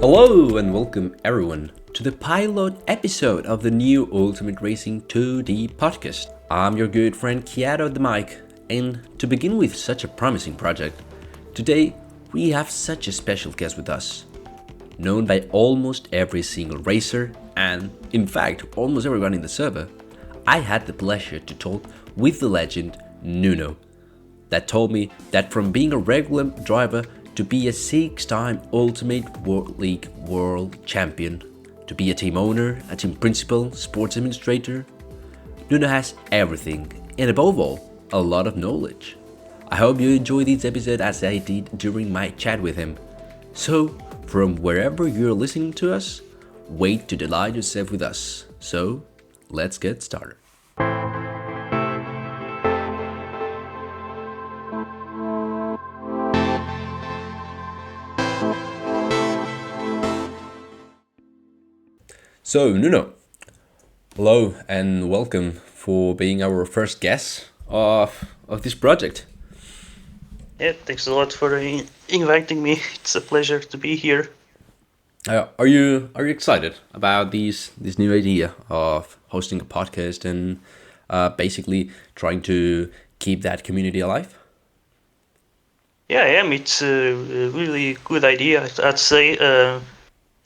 Hello and welcome everyone to the pilot episode of the new Ultimate Racing 2D podcast. I'm your good friend Kiato the mic, and to begin with such a promising project, today we have such a special guest with us, known by almost every single racer and, in fact, almost everyone in the server. I had the pleasure to talk with the legend Nuno, that told me that from being a regular driver to be a 6-time Ultimate World League World Champion, to be a team owner, a team principal, sports administrator, Nuno has everything, and above all, a lot of knowledge. I hope you enjoy this episode as I did during my chat with him. So, from wherever you're listening to us, wait to delight yourself with us. So, let's get started. So, Nuno, hello and welcome for being our first guest of this project. Yeah, thanks a lot for inviting me. It's a pleasure to be here. Are you excited about this new idea of hosting a podcast and basically trying to keep that community alive? Yeah, I am. It's a really good idea, I'd say.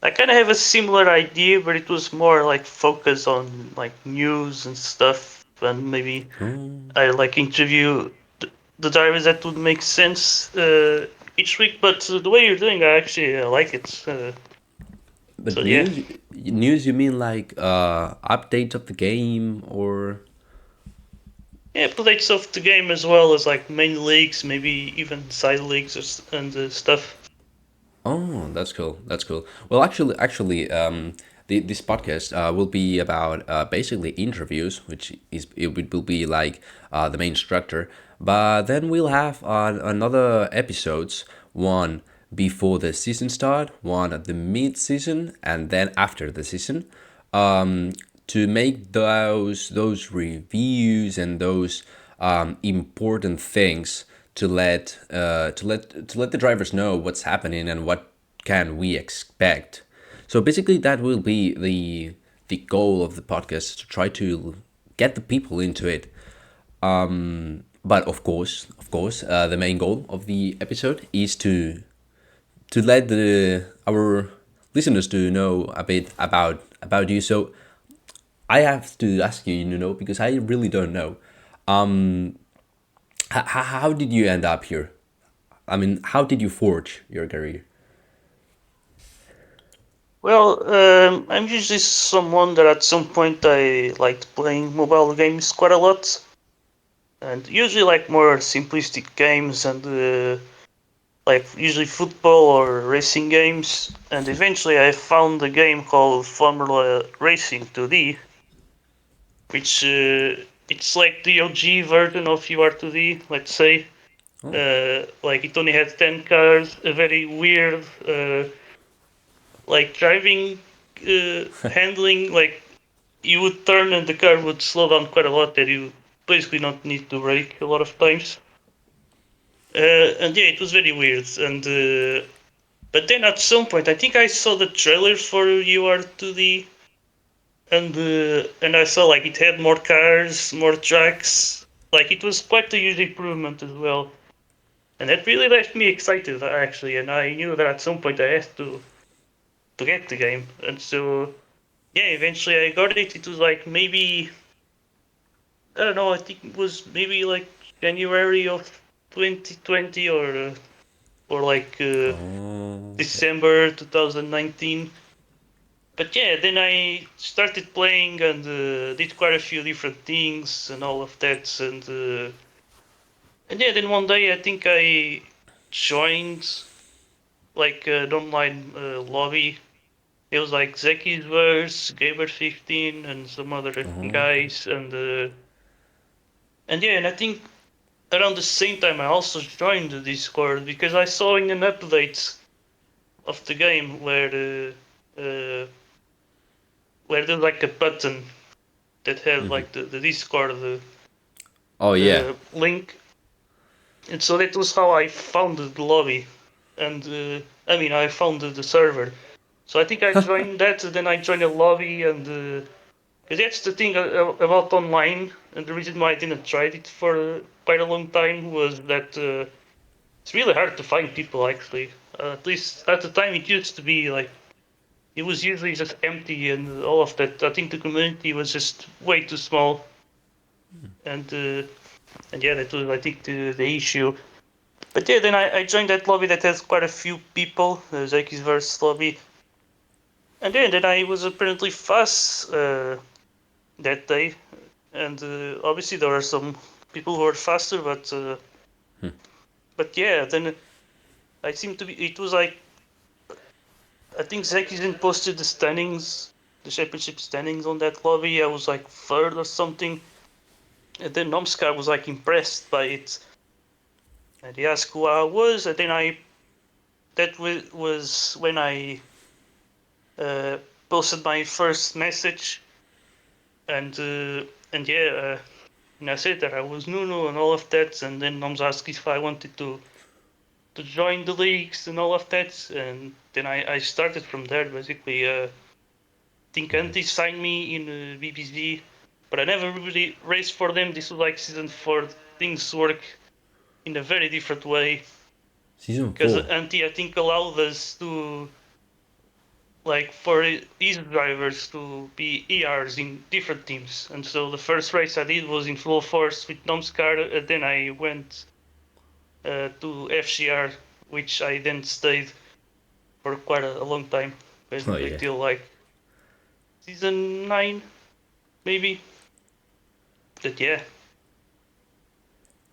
I kind of have a similar idea, but it was more like focus on like news and stuff, and maybe Hmm. I like interview the drivers that would make sense each week. But the way you're doing, I actually like it. But So yeah. news you mean like updates of the game or? Yeah, updates of the game as well as like main leagues, maybe even side leagues and stuff. Oh, that's cool. That's cool. Well, this podcast will be about basically interviews, which is it will be like the main structure. But then we'll have another episodes, one before the season start, one at the mid season, and then after the season, um, to make those reviews and those important things to let the drivers know what's happening and what can we expect. So basically, that will be the goal of the podcast, to try to get the people into it. But of course, the main goal of the episode is to let the our listeners to know a bit about you. So I have to ask you, because I really don't know. How did you end up here? I mean, how did you forge your career? Well, I'm usually someone that at some point I liked playing mobile games quite a lot, and usually like more simplistic games and like usually football or racing games. And eventually I found a game called Formula Racing 2D, which it's like the OG version of UR2D, let's say. Oh. Like it only had 10 cars, a very weird like driving handling, like you would turn and the car would slow down quite a lot, that you basically not need to brake a lot of times. And yeah, it was very weird. And but then at some point, I think I saw the trailers for UR2D, and I saw like it had more cars, more tracks. Like it was quite a huge improvement as well, and that really left me excited actually. And I knew that at some point I had to get the game, and so yeah, eventually I got it. It was like maybe I don't know. I think it was maybe like January of 2020 or like Oh. December 2019. But yeah, then I started playing and did quite a few different things and all of that. And yeah, then one day I think I joined like an online lobby. It was like Zeki's Verse, Gamer15, and some other Okay. guys. And yeah, and I think around the same time I also joined the Discord because I saw in an update of the game where there's like a button that has like the Discord Oh yeah. link, and so that was how I founded the lobby, and I mean I founded the server, So I think I joined that, and then I joined a lobby, and because that's the thing about online, and the reason why I didn't try it for quite a long time was that it's really hard to find people actually. At least at the time, it used to be like it was usually just empty and all of that. I think the community was just way too small, and uh, and yeah, that was I think the issue. But yeah, then I joined that lobby that has quite a few people, the Zeki's verse lobby, and then I was apparently fast that day, and obviously there were some people who were faster, but yeah, then I seem to be. It was like I think Zeki's posted the standings, the championship standings on that lobby. I was like third or something, and then Nomskar was like impressed by it, and he asked who I was, and then I that was when I uh, posted my first message, and yeah, and I said that I was Nuno and all of that, and then Noms asked if I wanted to join the leagues and all of that, and then I started from there basically. I think Anti signed me in BBC, but I never really raced for them. This was like season 4. Things work in a very different way Season because 4. Anti I think allowed us to like for his drivers to be ERs in different teams. And so the first race I did was in full force with Nomskar, and then I went to FCR, which I then stayed for quite a long time, Oh basically yeah. till like season 9, maybe. But yeah,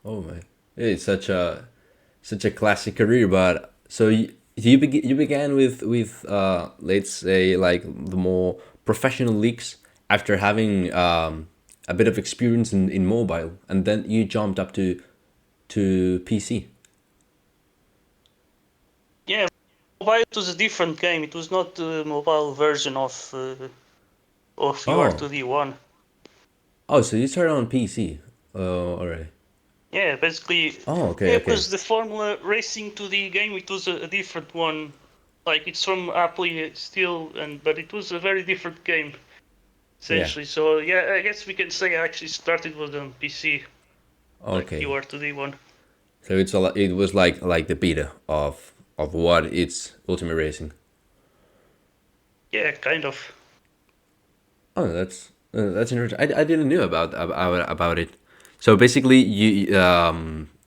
Oh my. It's such a classic career, but so you began with let's say like the more professional leagues after having a bit of experience in mobile, and then you jumped up to PC. yeah. Mobile was a different game. It was not the mobile version of Oh, UR2D1. oh, so you started on PC. Oh, alright. Yeah, basically, Oh, okay, yeah, okay. because the Formula Racing 2D game, it was a different one. Like it's from Apple still, and but it was a very different game Yeah. essentially. So yeah, I guess we can say I actually started with on PC, like Okay. UR2D1. So it was like the beta of what it's Ultimate Racing. Yeah, kind of. Oh, that's interesting. I didn't know about it. So basically,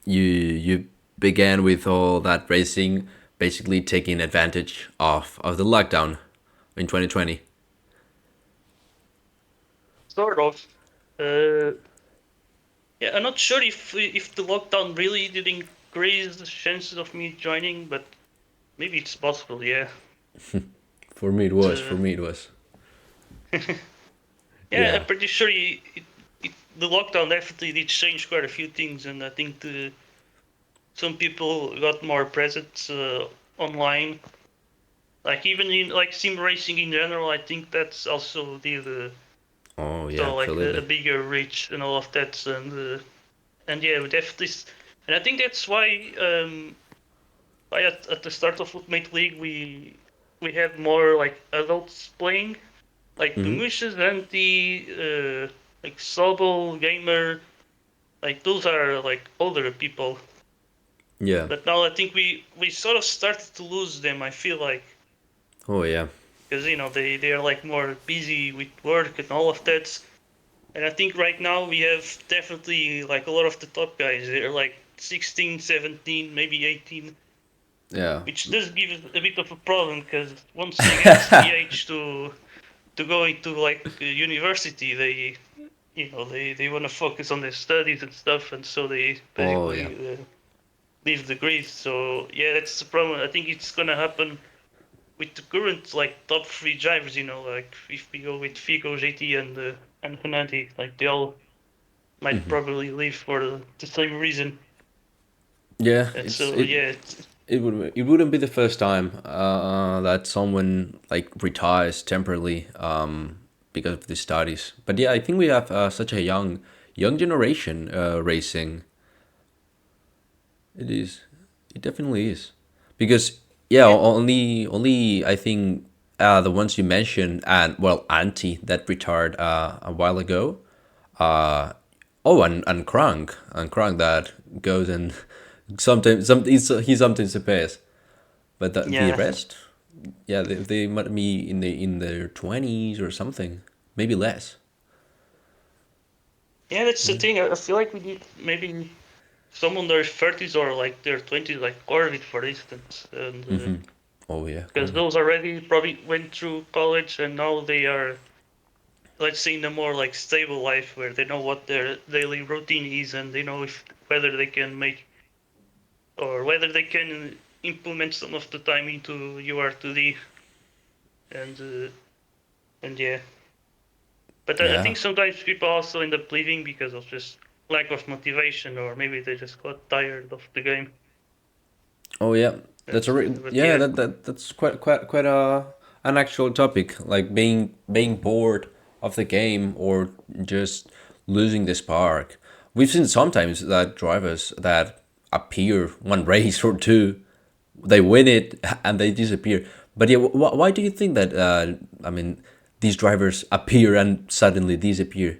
you began with all that racing, basically taking advantage of the lockdown in 2020. Sort of. Uh, yeah, I'm not sure if the lockdown really did increase the chances of me joining, but maybe it's possible. Yeah. For me, it But, was. For me, it was. yeah, I'm Yeah. pretty sure the lockdown definitely did change quite a few things, and I think some people got more present online. Like even in like sim racing in general, I think that's also the Oh yeah, so like a absolutely. bigger reach and all of that, and yeah, we definitely, and I think that's why at the start of Ultimate League we had more like adults playing, like Hmm. Pamushes and the like Sobel Gamer, like those are like older people. Yeah. But now I think we sort of started to lose them. I feel like Oh yeah. because they are like more busy with work and all of that. And I think right now we have definitely like a lot of the top guys. They're like 16, 17, maybe 18, Yeah. which does give us a bit of a problem because once they get the age to go into like university, they want to focus on their studies and stuff, and so they Oh yeah. basically leave the grid. So yeah, that's the problem. I think it's gonna happen with the current like top three drivers. Like if we go with Figo, JT, and Fenati, like they all might probably leave for the same reason. Yeah. And It's so yeah, it wouldn't be the first time that someone like retires temporarily because of the studies. But yeah, I think we have such a young generation racing. It is. It definitely is. Because yeah, yeah, only I think the ones you mentioned, and well, Anti that retired a while ago. Oh, and Krunk that goes and sometimes he sometimes appears, but the Yeah, rest, yeah, they might be in their 20s or something, maybe less. yeah, that's the thing. I feel like we need maybe someone in their 30s or like their 20s, like Corvid, for instance, and Oh yeah, because Corby. those already probably went through college and now they are, let's say, in a more like stable life where they know what their daily routine is and they know if whether they can make or whether they can implement some of the time into UR2D and yeah. But I Yeah. think sometimes people also end up leaving because of just lack of motivation or maybe they just got tired of the game. Oh yeah, And but yeah, yeah, that's quite an actual topic. Like being bored of the game or just losing the spark. We've seen sometimes that drivers that appear one race or two, they win it and they disappear. But yeah, why do you think that? I mean, these drivers appear and suddenly disappear.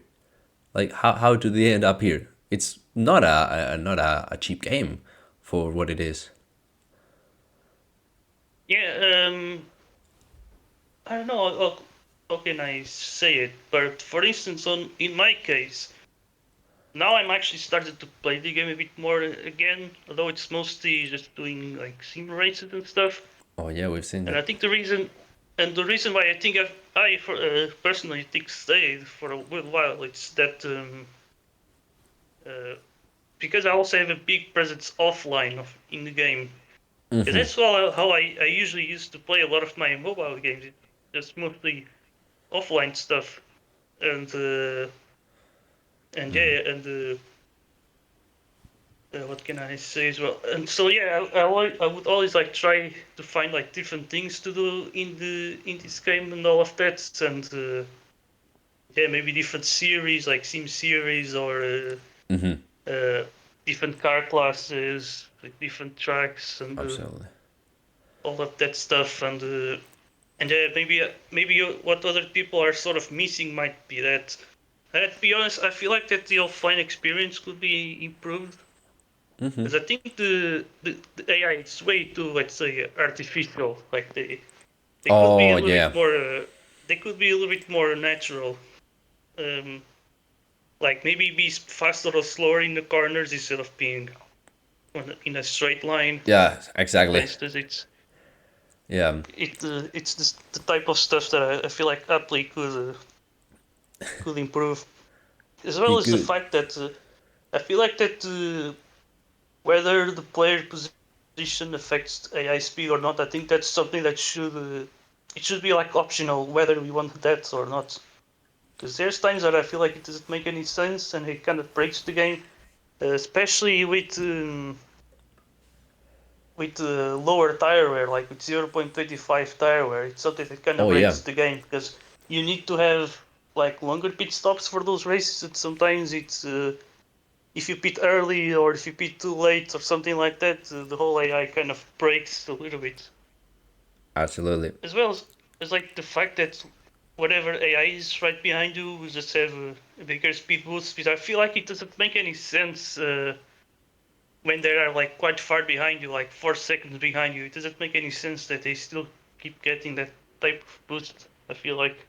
Like how do they end up here? It's not not a cheap game for what it is. yeah. I don't know how can I say it, but for instance, on in my case, now I'm actually started to play the game a bit more again, although it's mostly just doing like sim races and stuff. Oh yeah, we've seen And I that. think the reason why I think personally think stayed for a good while, it's that uh, because I also have a big presence offline in the game. Because that's how I usually used to play a lot of my mobile games. It's just mostly offline stuff, and yeah, and what can I say as well? And so yeah, I would always like try to find like different things to do in this game and all of that, and yeah, maybe different series like sim series or uh, different car classes, like different tracks and Absolutely. all of that stuff, and maybe what other people are sort of missing might be that. To be honest, I feel like that the offline experience could be improved because I think the AI is way too, let's say, artificial. Like they could be a Oh little bit yeah, more they could be a little bit more natural. Um, like maybe be faster or slower in the corners instead of being in a straight line. yeah, For exactly. instance, Yeah, it's the type of stuff that I feel like Apple could improve, as well he as the could. fact that I feel like that whether the player position affects AI speed or not, I think that's something that it should be like optional whether we want that or not. Because there's times that I feel like it doesn't make any sense and it kind of breaks the game, especially with lower tire wear, like with 0.25 tire wear. It's something that kind of Oh yeah, breaks the game because you need to have like longer pit stops for those races. And sometimes it's if you pit early or if you pit too late or something like that, the whole AI kind of breaks a little bit. absolutely. As well as like the fact that whatever AI is right behind you will just have a bigger speed boost. Because I feel like it doesn't make any sense when they are like quite far behind you, like 4 seconds behind you. It doesn't make any sense that they still keep getting that type of boost. I feel like,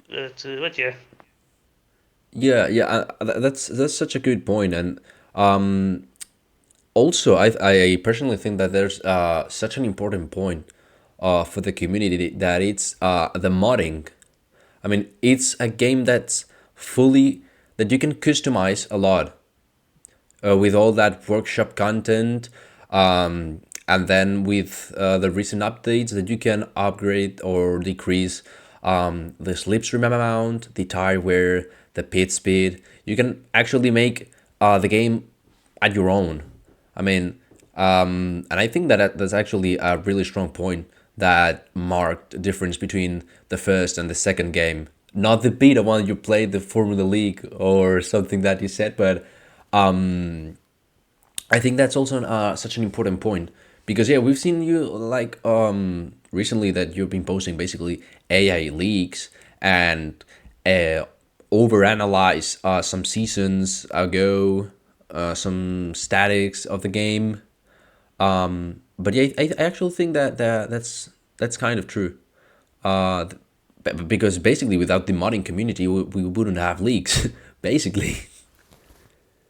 but yeah, Yeah, yeah, that's such a good point, and um, also I personally think that there's such an important point for the community that it's the modding. I mean, it's a game that's fully that you can customize a lot with all that workshop content, and then with the recent updates that you can upgrade or decrease the slipstream amount, the tire wear, the pit speed. You can actually make the game at your own. I mean, and I think that that's actually a really strong point that marked the difference between the first and the second game. Not the beta one you played, the Formula League or something that you said, but I think that's also such an important point because yeah, we've seen you like recently that you've been posting basically AI leaks and uh overanalyze some seasons ago some statics of the game. But yeah, I actually think that's kind of true. Because basically without the modding community we wouldn't have leaks basically.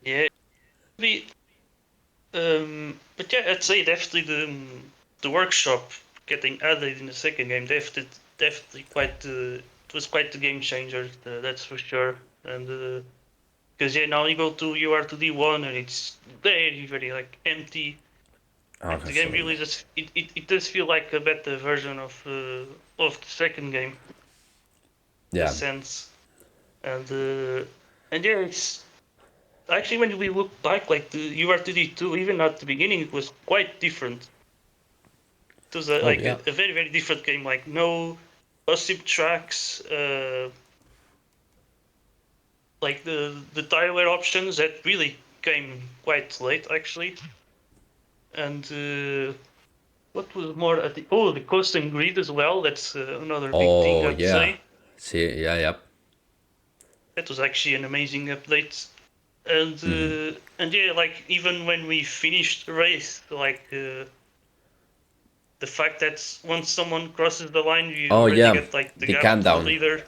Yeah, we but yeah, I'd say definitely the workshop getting added in the second game definitely quite it was quite the game changer. That's for sure. And because yeah, now you are to D1 and it's very like empty, and Okay, the game so really yeah. just it does feel like a better version of the second game in a Yeah. sense. And yeah, it's actually when we look back, like the UR2D2, even at the beginning, it was quite different. It was Oh yeah. a very different game. Like no async tracks, like the tiler options that really came quite late actually. And what was more at the coast and grid as well. That's another big thing Oh I'd yeah. say. See, yeah, yep. That was actually an amazing update. And yeah, like even when we finished the race, like the fact that once someone crosses the line, you Oh already yeah. get like the The gap to the countdown. leader.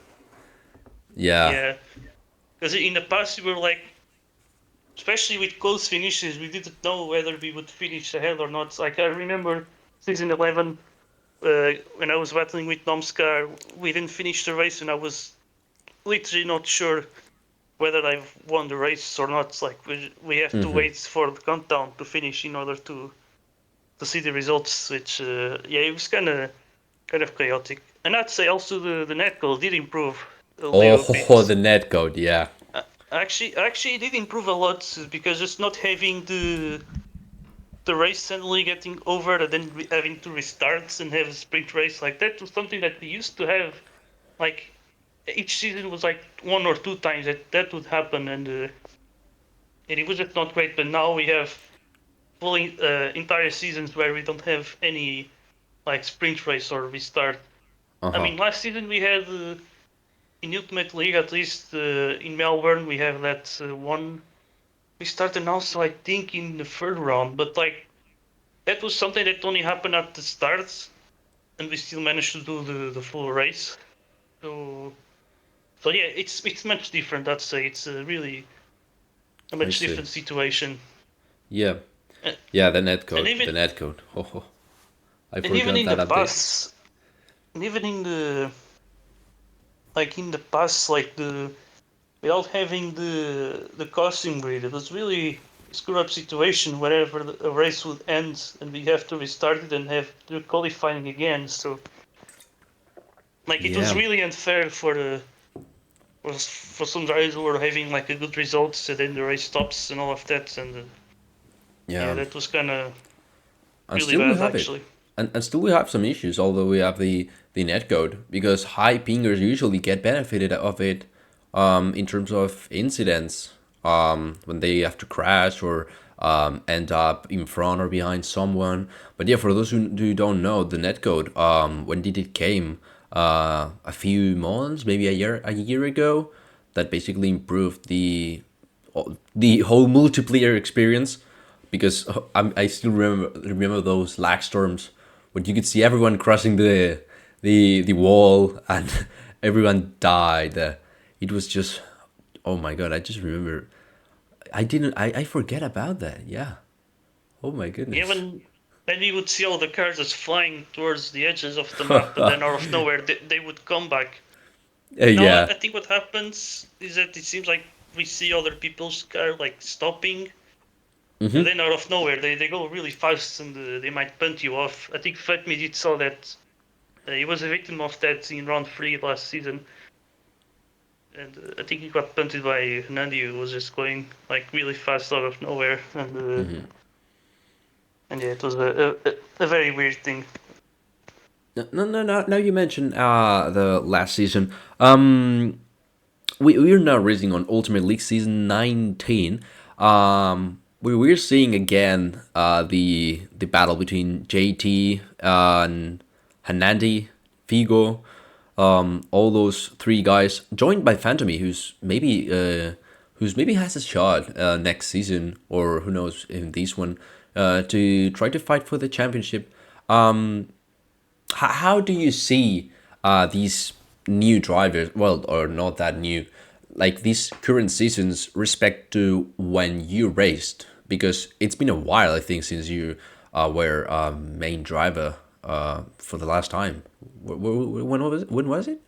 Yeah. Yeah, because in the past we were like, especially with close finishes, we didn't know whether we would finish ahead or not. Like I remember season 11 when I was battling with Nomskar, we didn't finish the race, and I was literally not sure whether I've won the race or not. Like we have to wait for the countdown to finish in order to see the results. Which yeah, it was kind of chaotic. And I'd say also the netcode did improve a little Oh, bit. the netcode, yeah. Actually, it did improve a lot because just not having the race suddenly getting over and then having to restart and have a sprint race like that was something that we used to have. Like each season was like one or two times that would happen, and it was just not great. But now we have full entire seasons where we don't have any like sprint race or restart. I Uh-huh. mean, last season we had in Ultimate League, at least in Melbourne, we have that one. We started also, I think, in the third round, but like that was something that only happened at the start, and we still managed to do the full race. So so yeah, it's much different. I'd say it's really a I much see. different situation. Yeah. Uh, Yeah, the And netcode. The even netcode. Oh, I and even forgot in the that update. past, and even in the like in the past, like the without having the costume grid, it was really a screw up situation wherever a race would end and we have to restart it and have to qualifying again. So like it was Yeah. really unfair for some drivers who were having like a good results and then the race stops and all of that. And yeah, Yeah. that was kind of And really still we bad have it. actually. And still we have some issues, although we have the netcode, because high pingers usually get benefited of it in terms of incidents when they have to crash or end up in front or behind someone. But yeah, for those who don't know, the netcode, when did it came? A few months, maybe a year ago, that basically improved the whole multiplayer experience because I still remember those lag storms when you could see everyone crossing the wall and everyone died. It was just, oh my god! I just remember. I forget about that. Yeah. Oh my Yeah, goodness. when you would see all the cars just flying towards the edges of the map and then out of nowhere they would come back. Now Yeah. I think what happens is that it seems like we see other people's car like stopping, and then out of nowhere they go really fast and they might punt you off. I think Fatmi did saw that. He was a victim of that in round three last season, and I think he got punted by Nandi, who was just going like really fast out of nowhere, and yeah, it was a very weird thing. No, no, no, no. Now you mentioned the last season. We're now racing on Ultimate League season 19. we're seeing again the battle between JT and Hanandi, Figo, all those three guys, joined by Phantomy, who's maybe has a shot next season, or who knows in this one, to try to fight for the championship. How do you see these new drivers? Well, or not that new, like these current seasons, respect to when you raced? Because it's been a while, I think, since you were main driver for the last time. When was it? When was it?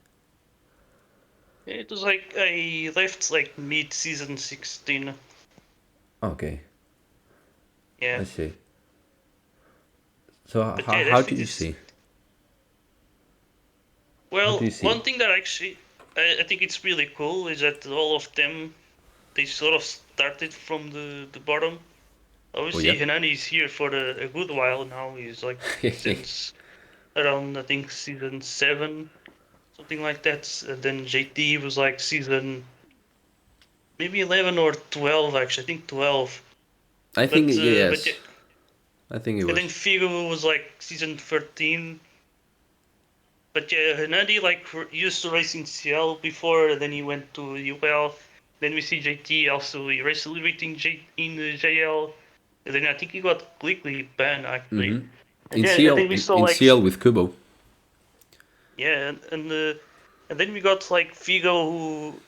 It was like I left like mid season 16. Okay, Yeah, I see. So but yeah, how do definitely. you see? How do Well, you one see? thing that actually I think it's really cool is that all of them they sort of started from the bottom. Oh yeah. Obviously, Hanani is here for a good while now. He's like since around I think season 7, something like that. And then JT was like season maybe 11 or 12 actually. I think 12. I think But yeah, yes. I think it and then was. Figo was like season 13. But yeah, Hernandi like used to race in CL before, then he went to UL. Then we see JT also he raced a little bit in the JL. And then I think he got quickly banned actually. And In yeah, and CL then we saw in like CL with Kubo. yeah, and then we got like Figo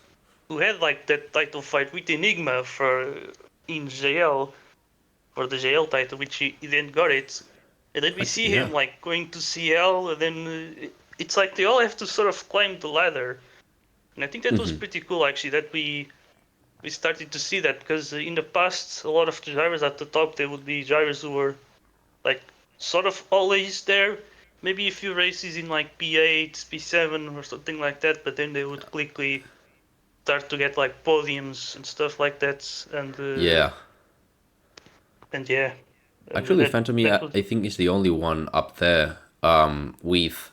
who had like that title fight with Enigma for in JL for the JL title, which he then got it. And then we see Yeah. him like going to CL, and then it's like they all have to sort of climb the ladder. And I think that was pretty cool actually that we started to see that because in the past a lot of the drivers at the top they would be drivers who were like sort of always there. Maybe a few races in like P8, P7 or something like that, but then they would quickly start to get like podiums and stuff like that. Yeah. And yeah, Actually, Phantomy, that was I think, is the only one up there with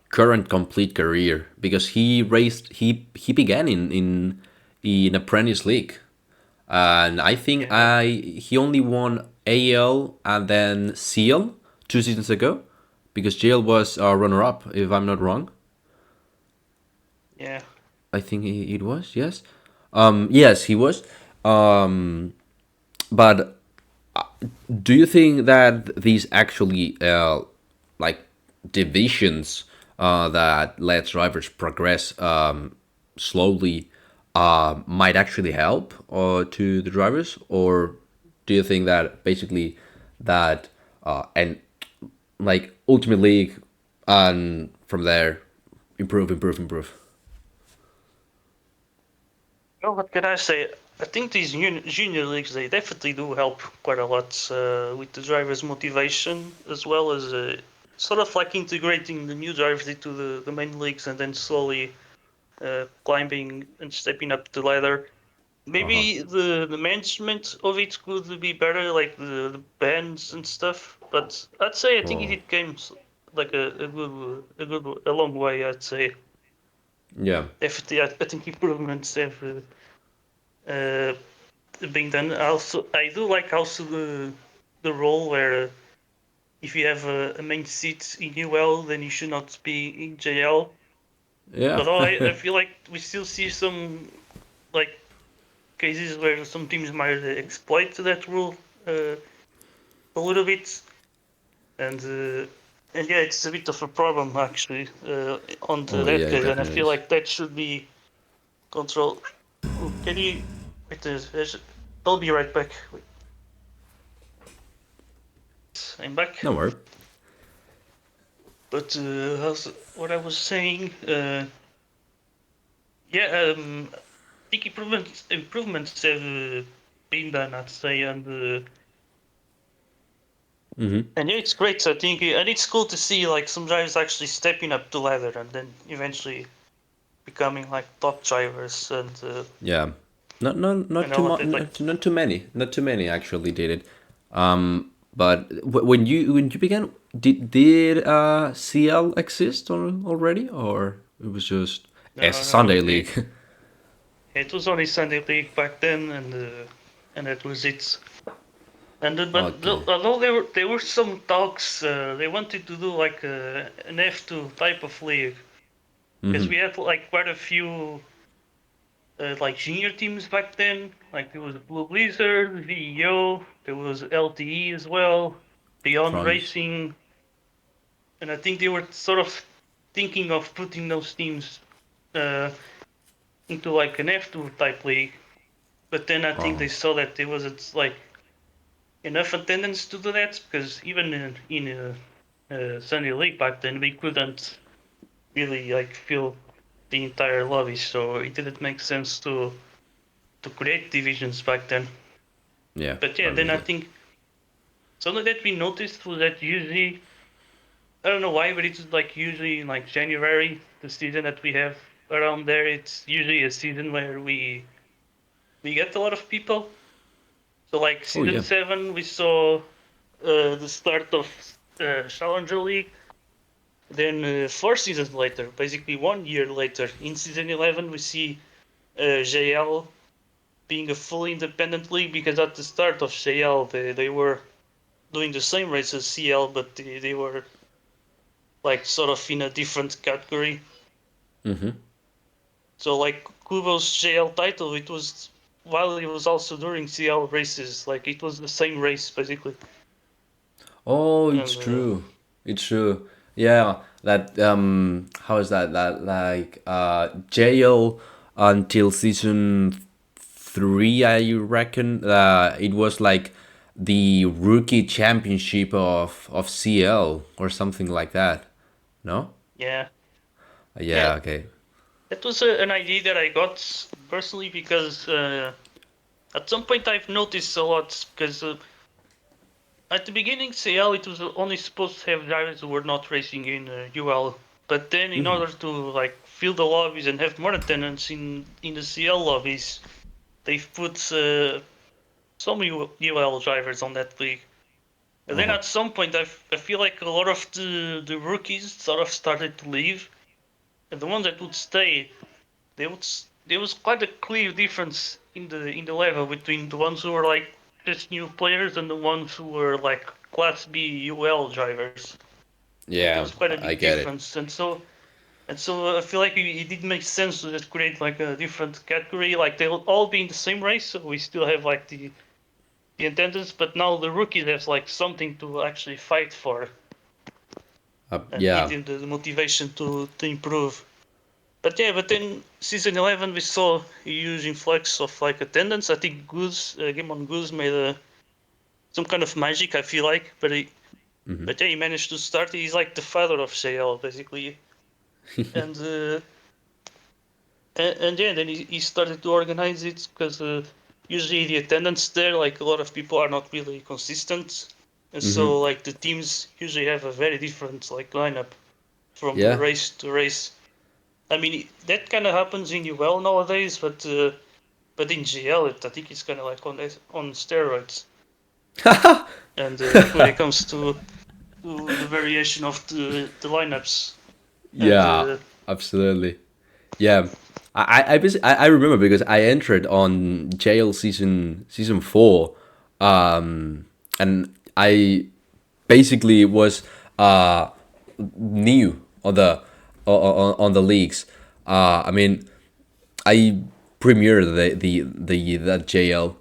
current complete career because he began in apprentice league, and I think yeah, he only won AL and then CL 2 seasons ago because JL was runner up, if I'm not wrong. yeah. I think it was, yes. Yes, he was. But do you think that these actually like divisions that let drivers progress slowly might actually help to the drivers, or do you think that basically that and like Ultimate League and from there improve? Well, what can I say? I think these junior leagues they definitely do help quite a lot with the drivers' motivation as well as sort of like integrating the new drivers into the main leagues and then slowly climbing and stepping up the ladder. Uh huh. Maybe the management of it could be better, like the bands and stuff. But I'd say I think Oh it came like a long way. I'd say yeah. definitely. I think improvements have uh, been done. Also, I do like also the role where if you have a main seat in UL, then you should not be in JL. Yeah. Although I feel like we still see some like cases where some teams might exploit that rule uh, a little bit, and uh, and yeah, it's a bit of a problem actually on Oh that yeah, it case, and I definitely feel is. like that should be controlled. Can you wait? I'll be right back. Wait, I'm back. No worry. But what I was saying, yeah, I think improvements have been done, I'd say, and yeah, it's great. I think, and it's cool to see like some drivers actually stepping up the ladder and then eventually becoming like top drivers Yeah, not and too all of much, it. Like, not too many actually did it. But when you began, did CL exist already, or it was just a no, Sunday no, league? it was only Sunday League back then, and that was it. And Okay. although there were some talks, they wanted to do like an F2 type of league because Mm-hmm. we had like quite a few like junior teams back then. Like there was Blue Blizzard, VEO, there was LTE as well, Beyond France. Racing, and I think they were sort of thinking of putting those teams uh, into like an F2 type league. But then I think Oh. they saw that there wasn't like enough attendance to do that because even in Sunday League back then we couldn't really like fill the entire lobby, so it didn't make sense to create divisions back then. Yeah, But yeah, then I obviously. think something that we noticed was that usually I don't know why, but it's like usually in like January, the season that we have around there, it's usually a season where we get a lot of people. So like Oh season yeah. 7, we saw the start of Challenger League. Then 4 seasons later, basically 1 year later, in season 11, we see JL being a fully independent league because at the start of JL, they were doing the same race as CL, but they were like sort of in a different category. Mm-hmm. So like Kubo's JL title, it was while it was also during CL races, like it was the same race basically. Oh, it's And true. It's true. Yeah, that how is that like jail until season 3, I reckon. It was like the rookie championship of CL or something like that. No? yeah, yeah, Yeah, okay. that was an idea that I got personally because at some point I've noticed a lot because at the beginning CL it was only supposed to have drivers who were not racing in UL, but then in order to like fill the lobbies and have more attendance in the CL lobbies, they've put some UL drivers on that league. And then Uh-huh. at some point, I feel like a lot of the rookies sort of started to leave, and the ones that would stay, they would there was quite a clear difference in the level between the ones who were like just new players and the ones who were like Class B UL drivers. Like there Yeah, was quite a I big get it. difference, and so I feel like it did make sense to just create like a different category. Like they'll all be in the same race, so we still have like the attendance, but now the rookies have like something to actually fight for and give Yeah. them the motivation to improve. But yeah, but then season 11 we saw a huge influx of like attendance. I think Goose, Game on Goose made some kind of magic. I feel like, but yeah, he managed to start. He's like the father of JL basically, and and yeah, then he started to organize it because usually the attendance there, like a lot of people are not really consistent, and so like the teams usually have a very different like lineup from Yeah. race to race. I mean that kind of happens in UL nowadays, but in GL I think it's kind of like on steroids. And when it comes to the variation of the lineups, and Yeah, absolutely. Yeah, I remember because I entered on jail season 4, and I basically was uh new on on the leagues. I mean, I premiered the that JL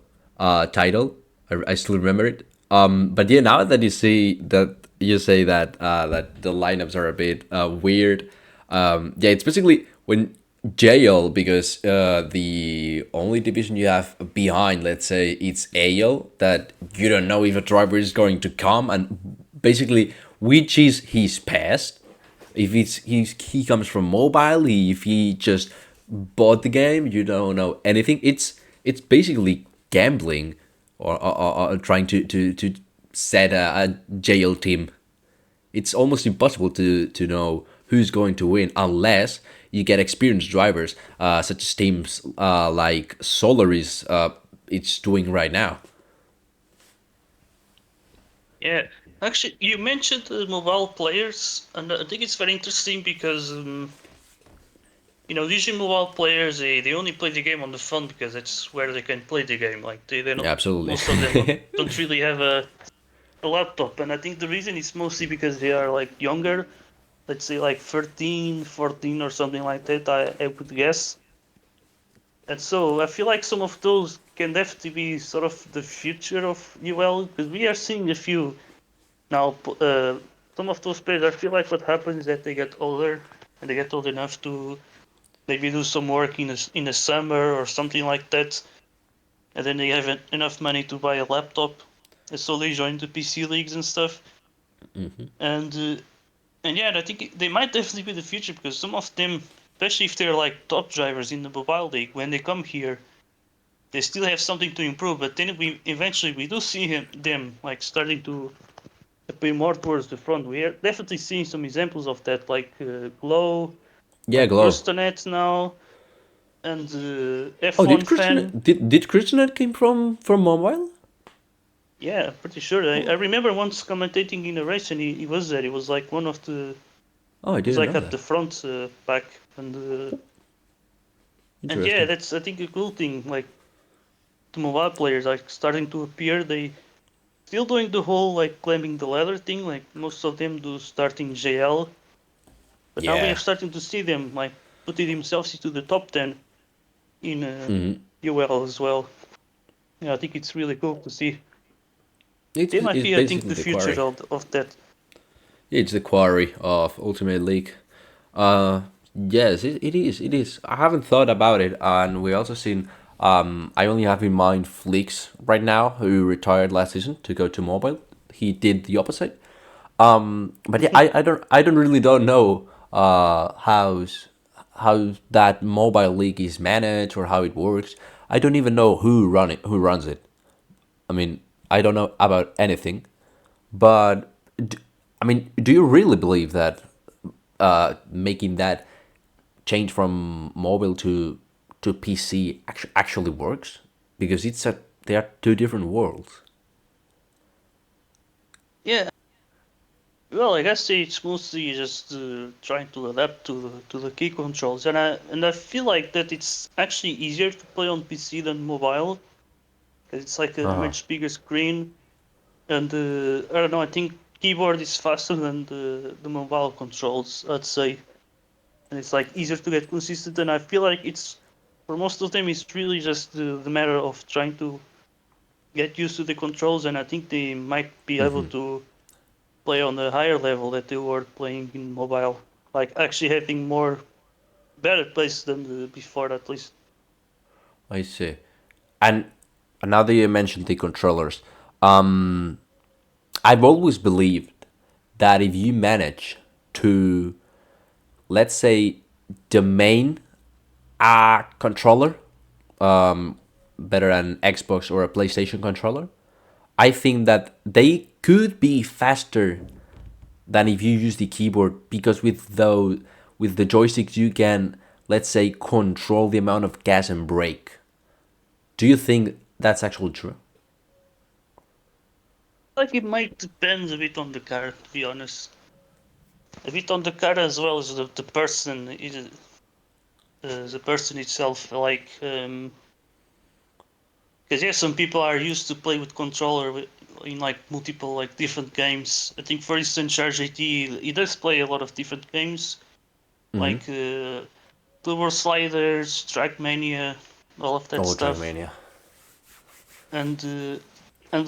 title. I still remember it. But yeah, now that you say that that the lineups are a bit weird. Yeah, it's basically when JL, because the only division you have behind, let's say, it's AL, that you don't know if a driver is going to come, and basically which is his past, if he comes from mobile, if he just bought the game, you don't know anything. It's basically gambling, or trying to set a jail team. It's almost impossible to know who's going to win unless you get experienced drivers, such as teams like Solaris it's doing right now. yeah, actually you mentioned mobile players, and I think it's very interesting because Usually mobile players they only play the game on the phone because it's where they can play the game. Like they don't, Absolutely. most of them don't really have a laptop, and I think the reason is mostly because they are like younger. Let's say like 13, 14 or something like that. I would guess. And so I feel like some of those can definitely be sort of the future of UL because we are seeing a few now. Some of those players, I feel like what happens is that they get older and they get old enough to maybe do some work in the summer or something like that, and then they have enough money to buy a laptop, and so they join the PC leagues and stuff. And and yeah, I think they might definitely be the future because some of them, especially if they're like top drivers in the mobile league, when they come here, they still have something to improve. But then we eventually we do see them like starting to pay more towards the front. We are definitely seeing some examples of that, like Glow, Yeah, like Glow. Kristanet now, and Oh, F1 fan. did Christianet came from mobile? Yeah, pretty sure. I Oh, remember once commentating in a race and he was there. He was like one of the. oh, I He was didn't like know at that. the front back and yeah, Interesting. that's I think a cool thing. Like the mobile players like starting to appear. They still doing the whole like climbing the ladder thing. Like most of them do starting JL, but now we are Yeah. starting to see them like putting themselves into the top 10 in Hmm. UL as well. Yeah, I think it's really cool to see. They might It's be, I think, basically the the future quarry. of that. It's the quarry of Ultimate League. Yes, it is. It is. I haven't thought about it, and we also seen. I only have in mind Fleeks right now, who retired last season to go to mobile. He did the opposite. But yeah, I don't really don't know how that mobile league is managed or how it works. I don't even know who runs it. I mean, I don't know about anything. But I mean, do you really believe that making that change from mobile to PC actually works? Because they are two different worlds. Yeah, well, I guess it's mostly just trying to adapt to the key controls, and I feel like that it's actually easier to play on PC than mobile because it's like a Uh-huh. much bigger screen, and I don't know. I think keyboard is faster than the mobile controls. I'd say, and it's like easier to get consistent. And I feel like it's for most of them, it's really just the matter of trying to get used to the controls, and I think they might be able to play on a higher level that they were playing in mobile, like actually having more better plays than before at least. I see. And now that you mentioned the controllers, um, I've always believed that if you manage to, let's say, domain a controller better than Xbox or a PlayStation controller, I think that they could be faster than if you use the keyboard because with the joysticks you can, let's say, control the amount of gas and brake. Do you think that's actually true? Like it might depend a bit on the car, to be honest. A bit on the car as well as the person itself. Like, because yeah, some people are used to play with controller in like multiple like different games. I think, for instance, Charge AT he does play a lot of different games, Mm-hmm. like Turbo Sliders, Trackmania, all of that Oh, stuff, Trackmania. and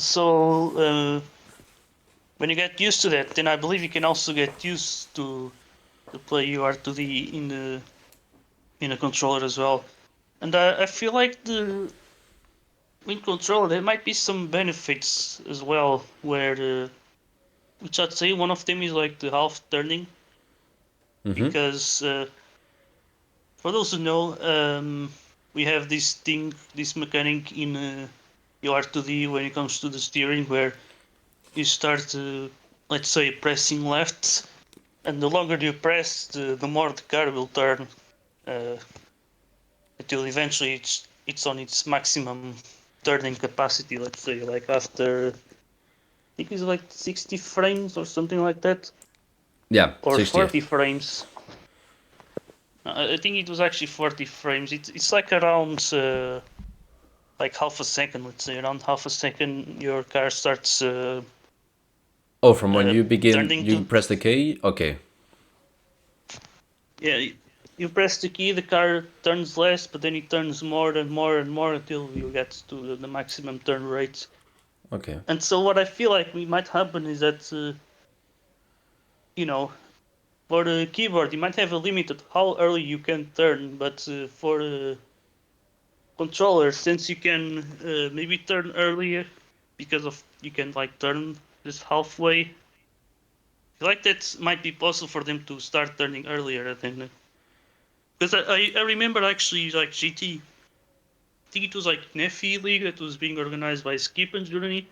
so when you get used to that, then I believe you can also get used to play UR2D in a controller as well. And I feel like the in controller there might be some benefits as well, where which I'd say one of them is like the half turning, Mm-hmm. because for those who know, we have this thing, this mechanic in UR2D when it comes to the steering, where you start, let's say, pressing left, and the longer you press, the more the car will turn uh, until eventually it's on its maximum turning capacity. Let's say, like after I think it's like 60 frames or something like that, Yeah, or 60. 40 frames. I think it was actually 40 frames. It's like around like half a second, let's say around half a second. Your car starts Oh, from when uh, you begin, turning you to press the key. Okay. yeah. You press the key, the car turns less, but then it turns more and more and more until you get to the maximum turn rate. Okay. And so what I feel like we might happen is that you know for the keyboard you might have a limit at how early you can turn, but for the controller, since you can maybe turn earlier because of you can like turn just halfway. I feel like that might be possible for them to start turning earlier than because I remember actually like GT. I think it was like Nefi League that was being organized by Skip and Journey.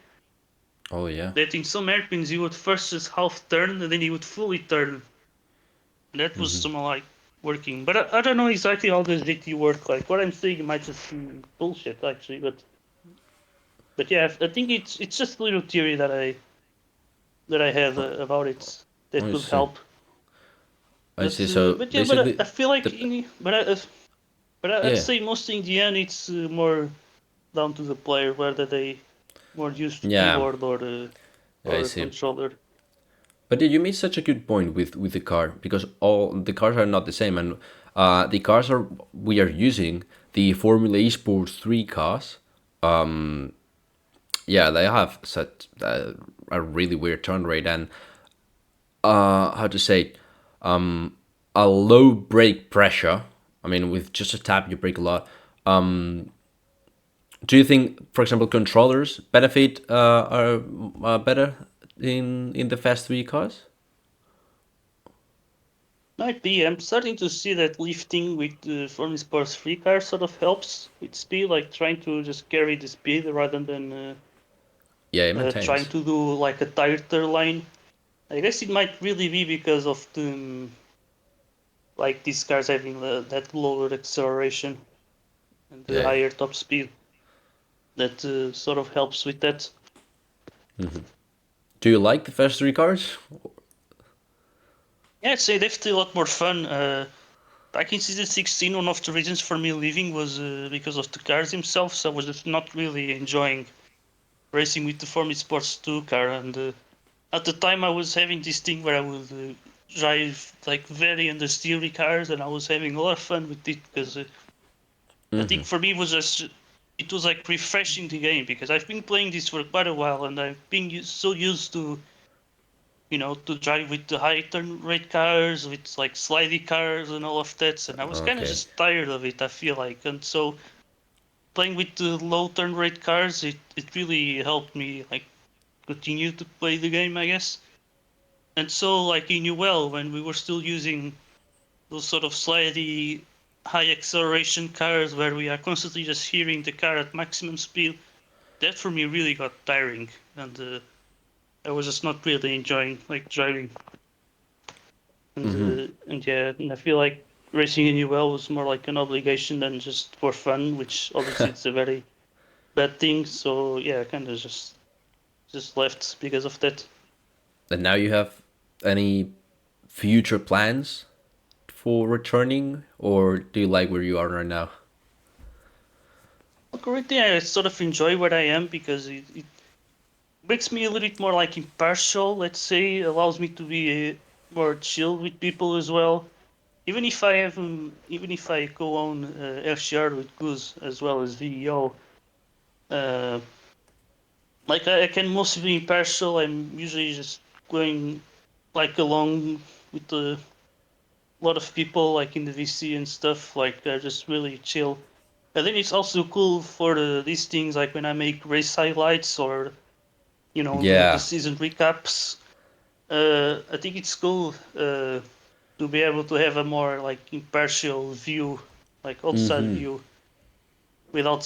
Oh yeah. That in some airpins you would first just half turn and then you would fully turn. And that was Mm-hmm. some like working, but I don't know exactly how does GT work. Like what I'm saying might just be bullshit actually, but yeah, I think it's just a little theory that I had about it that I could see. help. I see. So But yeah, basically, I feel like the I'd yeah, say mostly in the end it's more down to the player whether they more used to yeah, keyboard I or a see. controller. But you made such a good point with the car because all the cars are not the same, and the cars are we are using the Formula eSports 3 cars. Yeah, they have such a really weird turn rate and how to say it, a low brake pressure. I mean, with just a tap, you brake a lot. Do you think, for example, controllers benefit are better in the fast three cars? Might be. I'm starting to see that lifting with the Formula Sports free car sort of helps with speed, like trying to just carry the speed rather than Yeah, it trying maintains. to do like a tighter line. I guess it might really be because of the like these cars having that lower acceleration and the Yeah. higher top speed that sort of helps with that. Do you like the fast three cars? Yeah, I'd say definitely a lot more fun. Back in season 16, one of the reasons for me leaving was because of the cars themselves. So I was just not really enjoying racing with the Formula Sports 2 car. And at the time, I was having this thing where I would drive like very understeery cars, and I was having a lot of fun with it because I think for me it was like refreshing the game because I've been playing this for quite a while and I've been so used to to drive with the high turn rate cars with like slidey cars and all of that, and I was kind of Okay. just tired of it. I feel like, and so playing with the low turn rate cars, it really helped me like continue to play the game, I guess. And so like in UL when we were still using those sort of slidey high acceleration cars where we are constantly just hearing the car at maximum speed, that for me really got tiring, and I was just not really enjoying like driving. And yeah, and I feel like racing in UL was more like an obligation than just for fun, which obviously it's a very bad thing. So yeah, I kind of just left because of that. And now you have any future plans for returning, or do you like where you are right now? Currently, I sort of enjoy where I am because it makes me a little bit more like impartial. Let's say, allows me to be more chill with people as well. Even if I go on FCR with Goose as well as VEO, uh, like I can mostly be impartial. I'm usually just going like along with a lot of people like in the VC and stuff. Like they're just really chill. I think it's also cool for these things like when I make race highlights or the Yeah. season recaps. I think it's cool to be able to have a more like impartial view, like outside view, without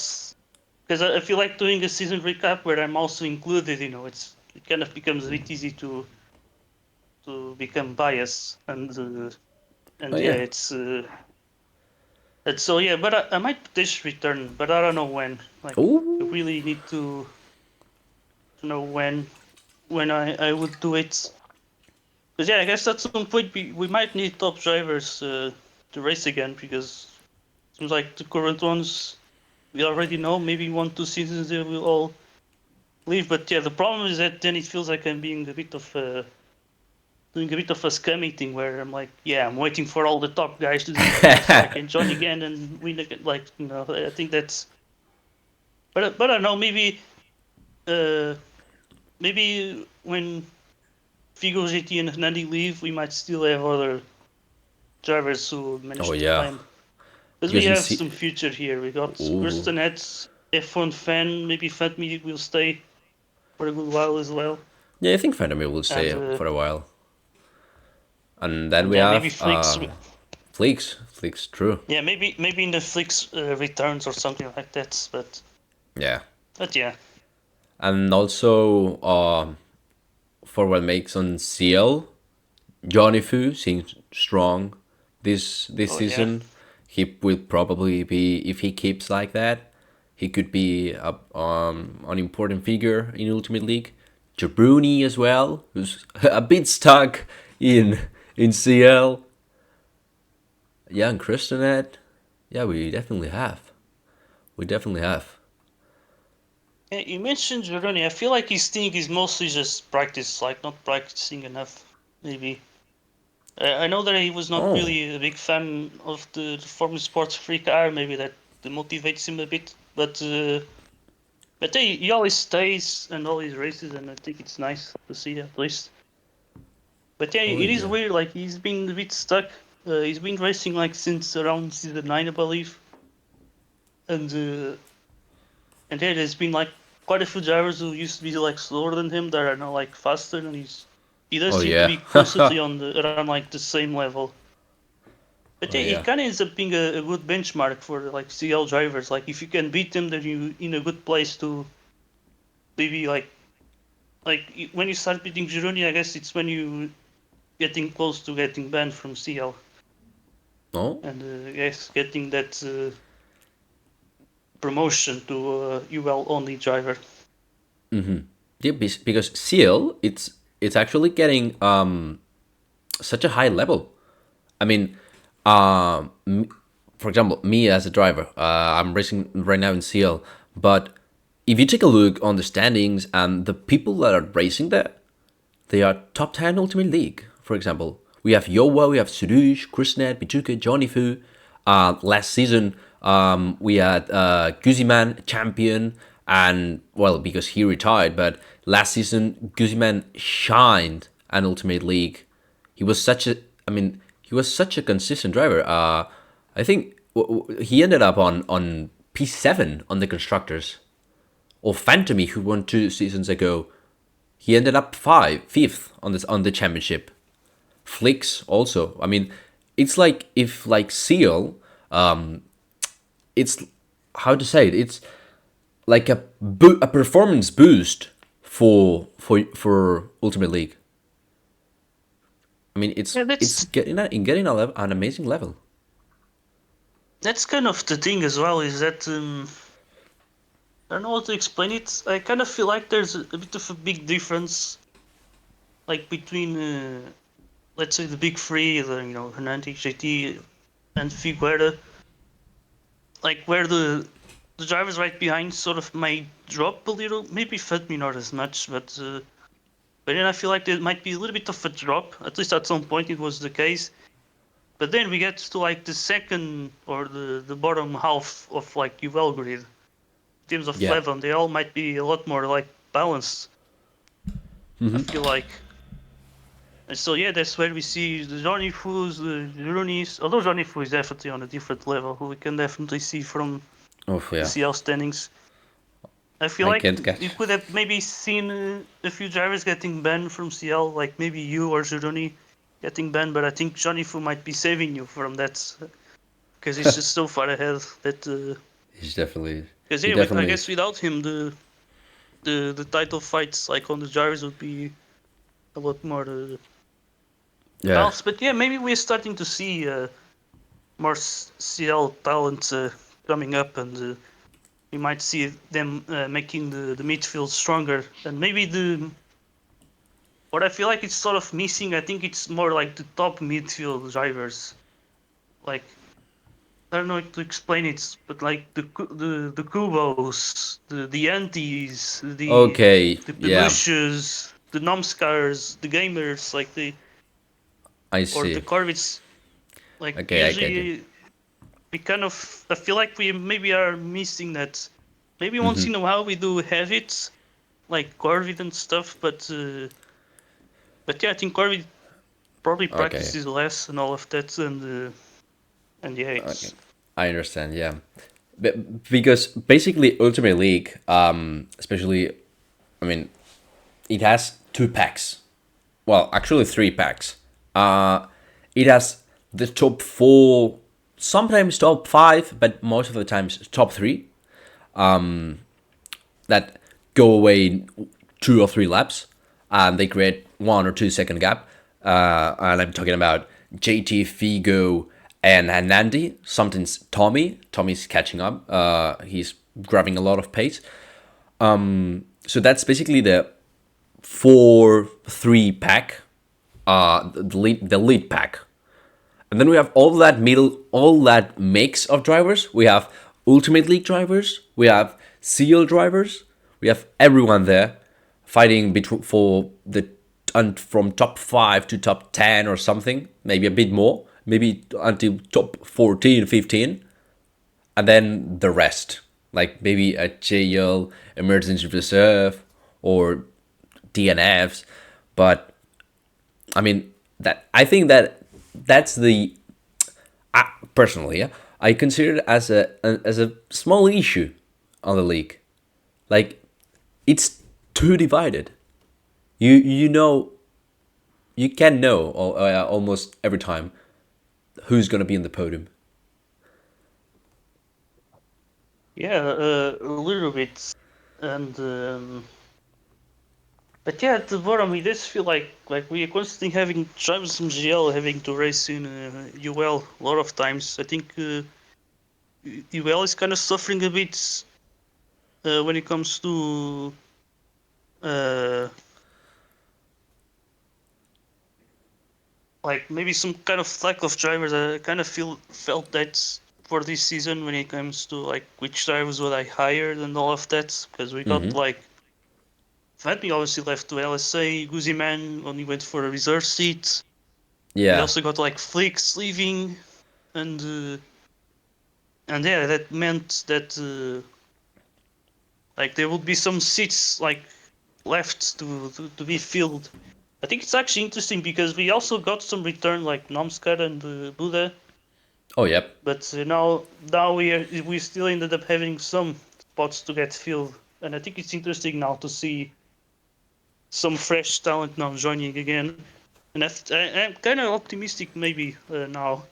because I feel like doing a season recap where I'm also included. It kind of becomes a bit easy to become biased Oh and yeah, yeah. it's so yeah. But I might potentially return, but I don't know when. Like I Oh. really need to know when I would do it. Because yeah, I guess at some point we might need top drivers. to race again because it seems like the current ones we already know. Maybe 1-2 seasons they will all leave. But yeah, the problem is that then it feels like I'm being a bit of doing a bit of a scamming thing where I'm like, yeah, I'm waiting for all the top guys to disappear so I can join again and win again. Like, I think that's. But I don't know. Uh, maybe when Figo, GT, and Hernandi leave, we might still have other drivers who Oh manage to yeah, land. Because we because in have C, some future here. We got ooh, Kirsten Eds, F1 fan, maybe Fatmi will stay for a good while as well. yeah, I think Fantomir will And stay for a while, and then and we yeah, maybe have Flix. Fleeks, true, Yeah, maybe in the Flix returns or something like that. yeah, But yeah, and also for what makes on CL, Johnny Fu seems strong this oh yeah. season. He will probably be, if he keeps like that, he could be an important figure in Ultimate League. Jabruni as well, who's a bit stuck in CL. Yeah, and Kristanet. Yeah, we definitely have. We definitely have. Yeah, you mentioned Giordani. I feel like his thing is mostly just practice, like not practicing enough. Maybe I know that he was not Oh, really a big fan of the Formula Sports free car. Maybe that motivates him a bit. But he always stays and always races, and I think it's nice to see at least. But yeah, oh it is yeah. weird. Like he's been a bit stuck. He's been racing like since around season 9, I believe, and yeah, there's been like quite a few drivers who used to be like slower than him that are now like faster, and he does Oh seem to yeah. be constantly on the around like the same level. But Oh yeah, he yeah. kind of ends up being a good benchmark for like CL drivers. Like if you can beat them, then you in a good place to maybe when you start beating Gironi, I guess it's when you getting close to getting banned from CL Oh. and I guess getting that promotion to UL only driver. Yeah, because CL, it's actually getting such a high level. I mean, for example, me as a driver, I'm racing right now in CL, but if you take a look on the standings and the people that are racing there, they are top 10 Ultimate League, for example. We have Yowa, we have Surush, Krisnet, Bituka, Johnny Fu. Last season, we had Guziman, champion, and, well, because he retired, but last season, Guziman shined an Ultimate League. He was such a, I mean, he was such a consistent driver. I think he ended up on P7 on the constructors. Or Phantomy, who won 2 seasons ago, he ended up fifth on the championship. Flicks also. I mean, it's like if like Seal, it's how to say it. It's like a performance boost for Ultimate League. I mean, Yeah, it's getting an amazing level. that's kind of the thing as well. Is that I don't know how to explain it. I kind of feel like there's a bit of a big difference, like between let's say the big three, Hernandez, JT, and Figueira, like where the drivers right behind sort of may drop a little. Maybe Fatmi not as much, but then I feel like there might be a little bit of a drop. At least at some point it was the case. But then we get to like the second or the bottom half of like UL grid. Teams of Yeah. 11, they all might be a lot more like balanced. I feel like. And so yeah, that's where we see the Johnny Foos, the Roonies. Although Johnny Foo is definitely on a different level, who we can definitely see from Oh the yeah. CL standings. I feel I like can't get. you could have maybe seen a few drivers getting banned from CL, like maybe you or Zeroni getting banned, but I think Johnny Fu might be saving you from that because he's just so far ahead that. He's definitely. Because He yeah, I definitely guess is. without him, the title fights like on the drivers would be a lot more Yeah. balanced. But yeah, maybe we're starting to see more CL talent coming up, and we might see them making the midfield stronger. And maybe the what I feel like it's sort of missing. I think it's more like the top midfield drivers. like I don't know how to explain it, but like the Kubos, the Antis, Okay, the yeah, Pelushes, the Nomskars, the gamers, like the I or the see. Corvids. Like Okay, I get you. usually we kind of I feel like we maybe are missing that. Maybe once in a while we do have it, like Corvid and stuff, but yeah, I think Corvid probably Okay, practices less and all of that, and yeah, okay, it's I understand. Yeah, because basically Ultimate League, especially, I mean, it has two packs. Well, actually three packs. Uh, it has the top four, sometimes top five, but most of the times top three that go away in 2 or 3 laps, and they create 1 or 2 second gap. And I'm talking about JT, Figo, and Nandi. Something's Tommy. Tommy's catching up. He's grabbing a lot of pace. So that's basically the 4-3 pack, the lead pack. And then we have all that middle, all that mix of drivers. We have Ultimate League drivers, we have seal drivers, we have everyone there fighting between for the and from top 5 to top 10 or something, maybe a bit more, maybe until top 14, 15, and then the rest, like maybe a JL emergency reserve or DNFs. But I mean that I think that that's the personally, yeah, I consider it as a small issue on the league. Like it's too divided. You know you can know almost every time who's gonna be in the podium. yeah, a little bit, and but yeah, at the bottom we just feel like we are constantly having drivers from GL having to race in UL a lot of times. I think UL is kind of suffering a bit when it comes to uh, like maybe some kind of lack of drivers. I kind of felt that for this season when it comes to like which drivers would I hire and all of that because we got like Fatmy obviously left to LSA. Guzzi Man only went for a reserve seat. We Yeah. also got like Flicks leaving, and yeah, that meant that like there would be some seats like left to be filled. I think it's actually interesting because we also got some return like Nomskar and Buddha, Oh, yep. but now we still ended up having some spots to get filled, and I think it's interesting now to see some fresh talent now joining again. And I'm kind of optimistic maybe now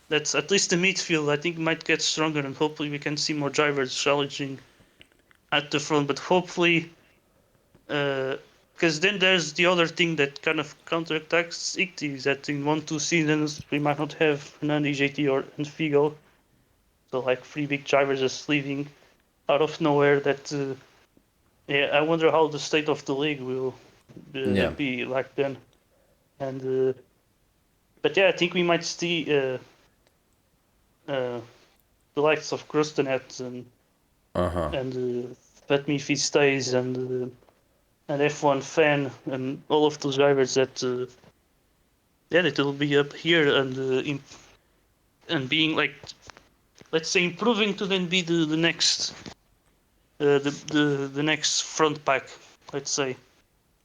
that at least the midfield I think might get stronger and hopefully we can see more drivers challenging at the front. But hopefully, because then there's the other thing that kind of counterattacks it is that in 1-2 seasons we might not have Fernandi, JT, or and Figo. So like three big drivers just leaving out of nowhere. That yeah, I wonder how the state of the league will Yeah. be like then. And but yeah, I think we might see uh, the likes of Krustenet Uh huh. and Fatmi if he stays and F1 fan and all of those drivers that yeah that will be up here and and being like let's say improving to then be the next the next front pack, let's say.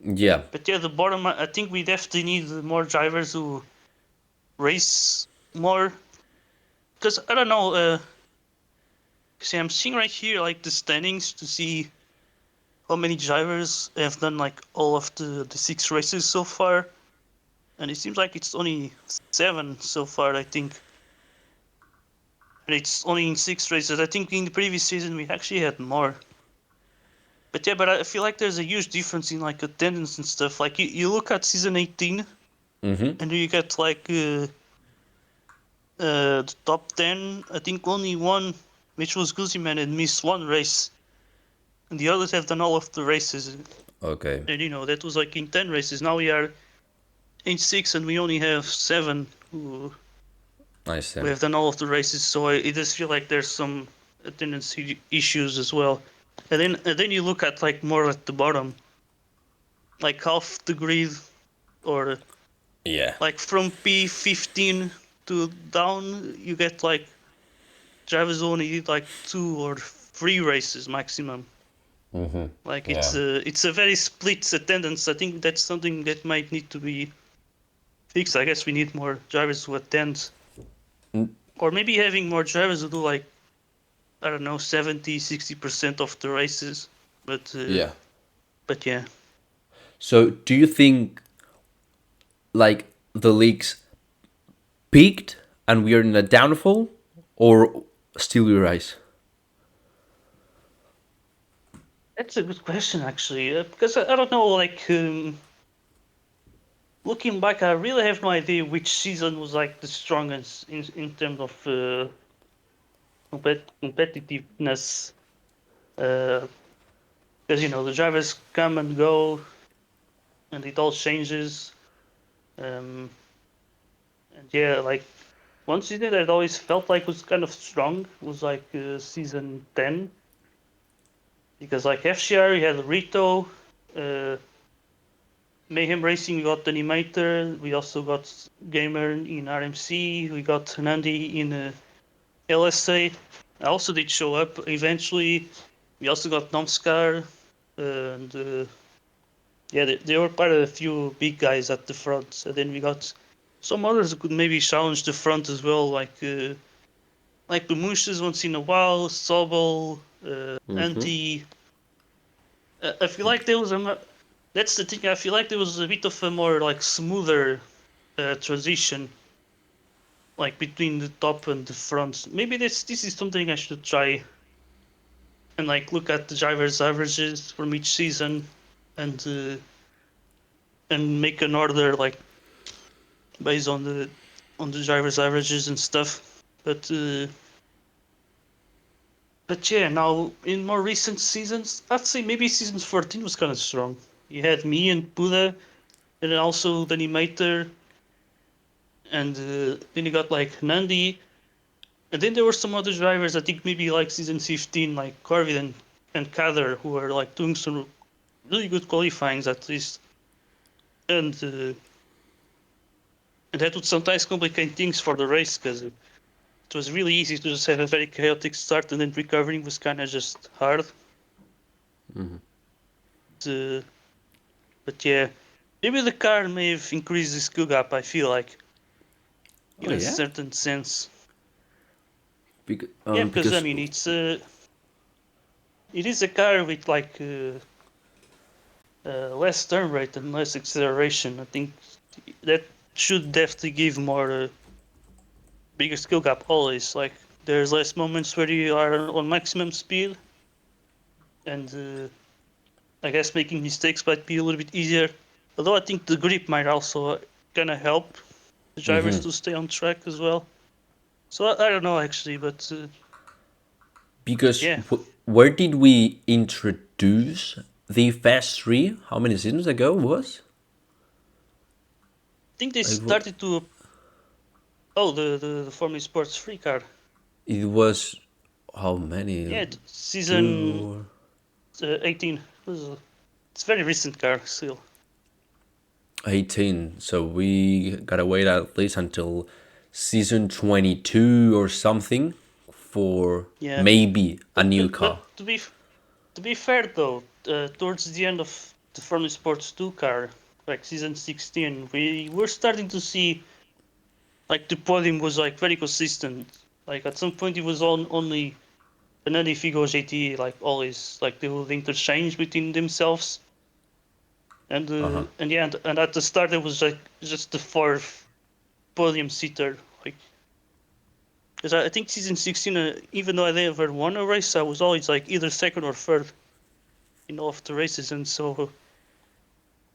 Yeah. But yeah, the bottom I think we definitely need more drivers who race more because I don't know. See, I'm seeing right here like the standings to see how many drivers have done like all of the 6 races so far, and it seems like it's only 7 so far. I think, and it's only in 6 races. I think in the previous season we actually had more. But yeah, but I feel like there's a huge difference in like attendance and stuff. Like you look at season 18, and you get like the top 10. I think only one, which was Guzman, had missed one race, and the others have done all of the races. Okay. And that was like in 10 races. Now we are in 6, and we only have 7 who I see. We have done all of the races, so it does feel like there's some attendance issues as well. And then you look at like more at the bottom, like half the grid, or Yeah. like from P15 to down, you get like drivers only did like 2 or 3 races maximum. Like Yeah. it's a very split attendance. I think that's something that might need to be fixed. I guess we need more drivers who attend, or maybe having more drivers who do like, I don't know, 70, 60% of the races. But uh, Yeah. but yeah, So do you think like the leagues peaked and we are in a downfall, or still we rise? that's a good question actually. Because I don't know, like looking back, I really have no idea which season was like the strongest in terms of competitiveness. Because the drivers come and go, and it all changes. Um, and yeah, like one season that always felt like was kind of strong was like season 10, because like FCR, you had Rito, uh, Mayhem Racing, we got Animator, we also got Gamer in RMC, we got Nandi in LSA. I also did show up eventually. We also got Nomskar, and yeah, they were quite a few big guys at the front. And then we got some others who could maybe challenge the front as well, like the Mooshes once in a while, Sobel, Anti. I feel like there was that's the thing. I feel like there was a bit of a more like smoother transition, like between the top and the front. Maybe this is something I should try and like look at the drivers' averages from each season, and make an order like based on the drivers' averages and stuff. But yeah, now in more recent seasons, I'd say maybe season 14 was kind of strong. You had me and Buddha, and then also the animator, and then you got like Nandi, and then there were some other drivers. I think maybe like season 15, like Corvid and Kader, who were like doing some really good qualifyings at least, and that would sometimes complicate things for the race, because it was really easy to just have a very chaotic start, and then recovering was kind of just hard. Uh, but yeah, maybe the car may have increased the skill gap. I feel like Oh in a yeah. certain sense. Because Yeah, because I because mean it is a car with like less turn rate and less acceleration. I think that should definitely give more bigger skill gap always. Like there's less moments where you are on maximum speed, and I guess making mistakes might be a little bit easier. Although I think the grip might also kind of help the drivers to stay on track as well. So I don't know actually, but because yeah, I where did we introduce the Fast 3? How many seasons ago was? think they It was, started to. Oh, the Formula Sports free car. it was how many? Yeah, season Two 18. It's a very recent car still. 18. So we gotta wait at least until season 22 or something for Yeah, maybe a but new but car. but to be fair though, towards the end of the Formula Sports 2 car, like season 16, we were starting to see like the podium was like very consistent. Like at some point it was on only Fernando Figo JT, like always, like they would interchange between themselves. And yeah, and at the start it was like just the fourth podium sitter. Like, because I think season 16, even though I never won a race, I was always like either second or third in all of the races. And so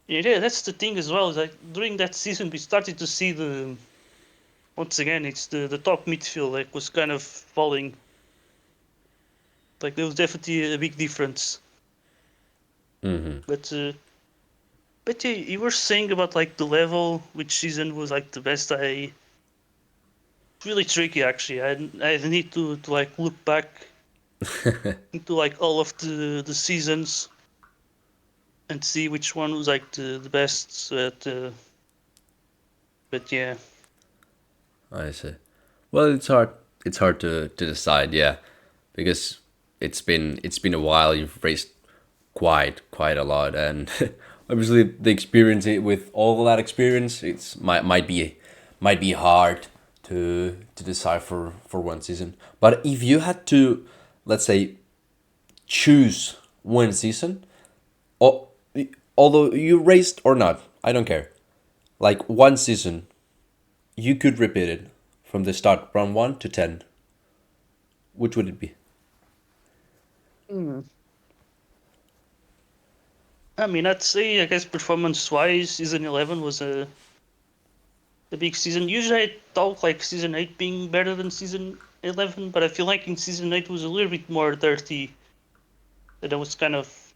yeah, that's the thing as well. Is like during that season we started to see the once again it's the top midfield like was kind of falling. Like there was definitely a big difference. But yeah, you were saying about like the level, which season was like the best. It's really tricky actually. I need to like look back into like all of the seasons and see which one was like the best. But yeah, I see. Well, it's hard to decide, yeah, because it's been a while. You've raced quite a lot, and obviously the experience with all that experience, it's might be hard to decide for one season. But if you had to, let's say, choose one season, or although you raced or not, I don't care. Like one season, you could repeat it from the start, round 1 to 10. Which would it be? Hmm. I mean, I'd say I guess performance-wise, season 11 was a big season. Usually, I talk like season 8 being better than season 11, but I feel like in season 8 was a little bit more dirty. That I was kind of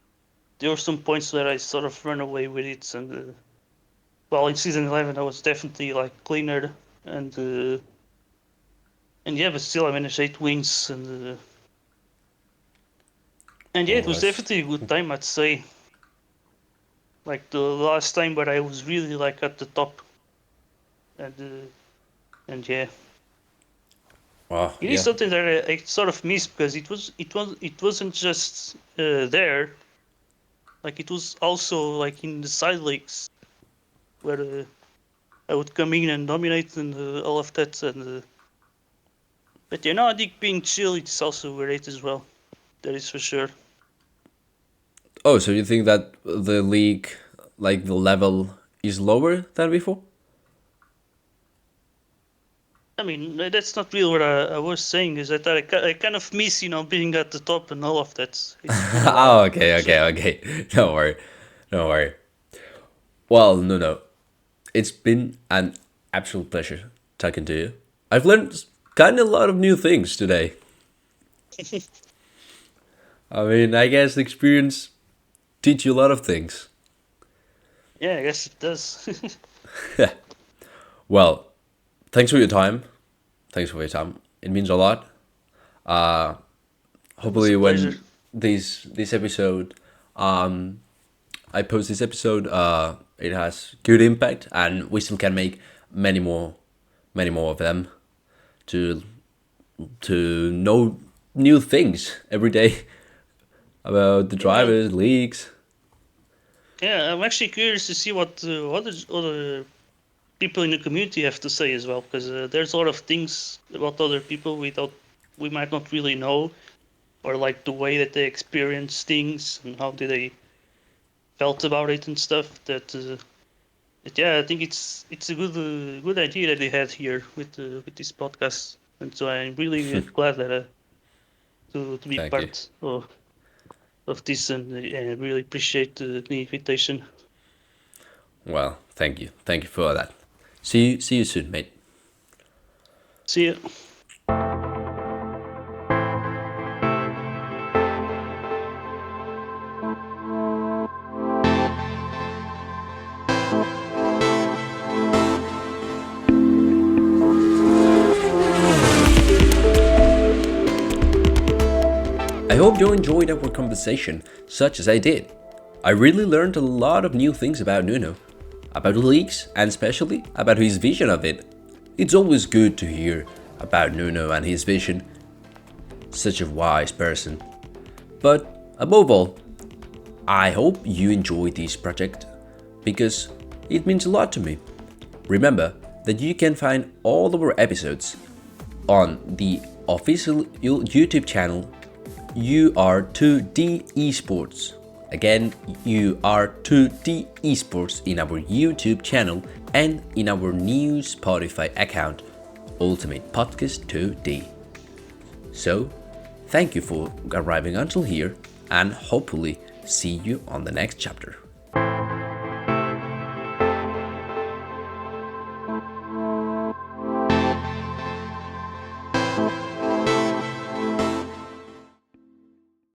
there were some points where I sort of ran away with it, and well, in season 11 I was definitely like cleaner, and uh, and yeah, but still I managed 8 wins, and yeah, it Oh, was that's definitely a good time, I'd say. Like the last time where I was really like at the top, and uh, and yeah, oh it is yeah. something that I sort of miss because it wasn't just there, like it was also like in the side leagues where I would come in and dominate and all of that, and but you know, I think being chill it's also great as well. That is for sure. Oh, so you think that the league, like the level, is lower than before? I mean, that's not really what I was saying. Is that I kind of miss, you know, being at the top and all of that. It's been a while, Oh, okay, I'd okay, say. okay. Don't worry, don't worry. Well, no. It's been an absolute pleasure talking to you. I've learned kind of a lot of new things today. I mean, I guess the experience teach you a lot of things. Yeah, I guess it does. Well, thanks for your time. Thanks for your time. It means a lot. Uh, It was a hopefully, pleasure. when this episode, I post this episode, it has good impact, and we still can make many more, many more of them to know new things every day about the Yeah, drivers, leagues. yeah. I'm actually curious to see what other people in the community have to say as well, because there's a lot of things about other people we might not really know, or like the way that they experience things and how they felt about it and stuff. But yeah, I think it's a good idea that they had here with this podcast, and so I'm really glad that to be Thank you. part of this, and I really appreciate the invitation. Well, thank you for that. See you soon, mate. See you. I hope you enjoyed our conversation, such as I did. I really learned a lot of new things about Nuno, about the leagues, and especially about his vision of it. It's always good to hear about Nuno and his vision, such a wise person. But above all, I hope you enjoyed this project because it means a lot to me. Remember that you can find all of our episodes on the official YouTube channel UR2D eSports. Again, UR2D eSports in our YouTube channel and in our new Spotify account, Ultimate Podcast 2D. So, thank you for arriving until here and hopefully see you on the next chapter.